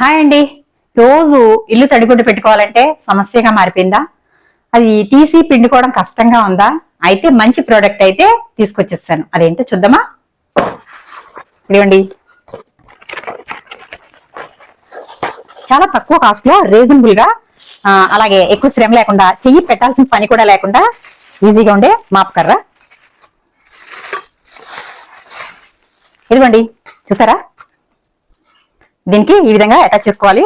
Hi అండి. రోజు ఇల్లు తడిగుడ్డు పెట్టుకోవాలంటే సమస్యగా మారిపోయిందా? అది తీసి పిండుకోవడం కష్టంగా ఉందా? అయితే మంచి ప్రోడక్ట్ అయితే తీసుకొచ్చేసాను. అదేంటో చూద్దామా? ఇదిగోండి, చాలా తక్కువ కాస్ట్ లో రీజనబుల్ గా, అలాగే ఎక్కువ శ్రమ లేకుండా, చెయ్యి పెట్టాల్సిన పని కూడా లేకుండా ఈజీగా ఉండే మాప్ కర్ర. ఇదిగోండి, చూసారా? దీనికి ఈ విధంగా అటాచ్ చేసుకోవాలి.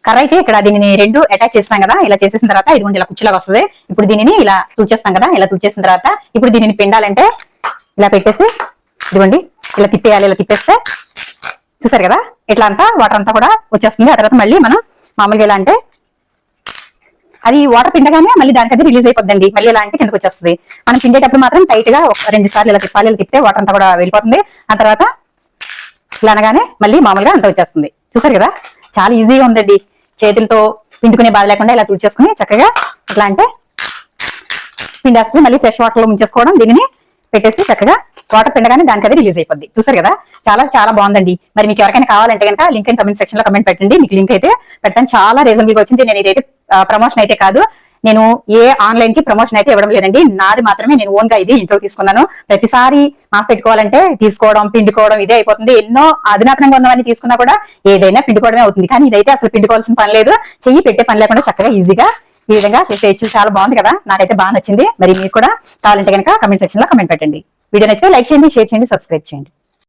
కర్ర అయితే ఇక్కడ దీనిని రెండు అటాచ్ చేస్తాం కదా, ఇలా చేసేసిన తర్వాత ఇదిగోండి ఇలా కుర్చీలాగా వస్తుంది. ఇప్పుడు దీనిని ఇలా తుడిచేస్తాం కదా, ఇలా తుడిచేసిన తర్వాత ఇప్పుడు దీనిని పిండాలంటే ఇలా పెట్టేసి ఇదిగోండి ఇలా తిప్పేయాలి. ఇలా తిప్పేస్తే చూసారు కదా, ఇట్లా అంతా వాటర్ అంతా కూడా వచ్చేస్తుంది. ఆ తర్వాత మళ్ళీ మనం మామూలుగా ఎలా అంటే అది వాటర్ పిండగానే మళ్ళీ దానికి అది రిలీజ్ అయిపోద్దండి. మళ్ళీ ఇలా అంటే కిందకు వచ్చేస్తుంది. మనం పిండేటప్పుడు మాత్రం టైట్ గా ఒక 2 సార్లు ఇలా తిప్పాలి. ఇలా తిప్పితే వాటర్ అంతా కూడా వెళ్ళిపోతుంది. ఆ తర్వాత ఇలా అనగానే మళ్ళీ మామూలుగా అంతా వచ్చేస్తుంది. చూసారు కదా, చాలా ఈజీగా ఉందండి. చేతులతో పిండుకునే బాధ లేకుండా ఇలా తుడిచేసుకుని చక్కగా ఇట్లా అంటే పిండేస్తుంది. మళ్ళీ ఫ్రెష్ వాటర్ లో ముంచేసుకోవడం, దీనిని పెట్టేసి చక్కగా వాటర్ పిండగానే దానికి అది రిలీజ్ అయిపోద్ది. చూసారు కదా, చాలా చాలా బాగుందండి. మరి మీకు ఎవరికైనా కావాలంటే కనుక లింక్ అయిన కమెంట్ సెక్షన్ లో కమెంట్ పెట్టండి. మీకు లింక్ అయితే పెడతాను. చాలా రీజనబుల్ గా వచ్చింది. నేను ఇదైతే ప్రమోషన్ అయితే కాదు, నేను ఏ ఆన్లైన్ కి ప్రమోషన్ అయితే ఇవ్వడం లేదండి. నాది మాత్రమే, నేను ఓన్ గా ఇది ఇంట్లో తీసుకున్నాను. ప్రతిసారి మాకు పెట్టుకోవాలంటే తీసుకోవడం పిండుకోవడం ఇదే అయిపోతుంది. ఎన్నో అధునాతనంగా ఉన్నవన్నీ తీసుకున్నా కూడా ఏదైనా పిండుకోవడమే అవుతుంది. కానీ ఇదైతే అసలు పిండుకోవాల్సిన పని లేదు. చెయ్యి పెట్టే పని లేకుండా చక్కగా ఈజీగా ఈ విధంగా చేసేయచ్చు. చాలా బాగుంది కదా, నాకైతే బాగా నచ్చింది. మరి మీకు కూడా కావాలంటే కనుక కమెంట్ సెక్షన్ లో కమెంట్ పెట్టండి. వీడియో నచ్చితే లైక్ చేయండి, షేర్ చేయండి, సబ్స్క్రైబ్ చేయండి.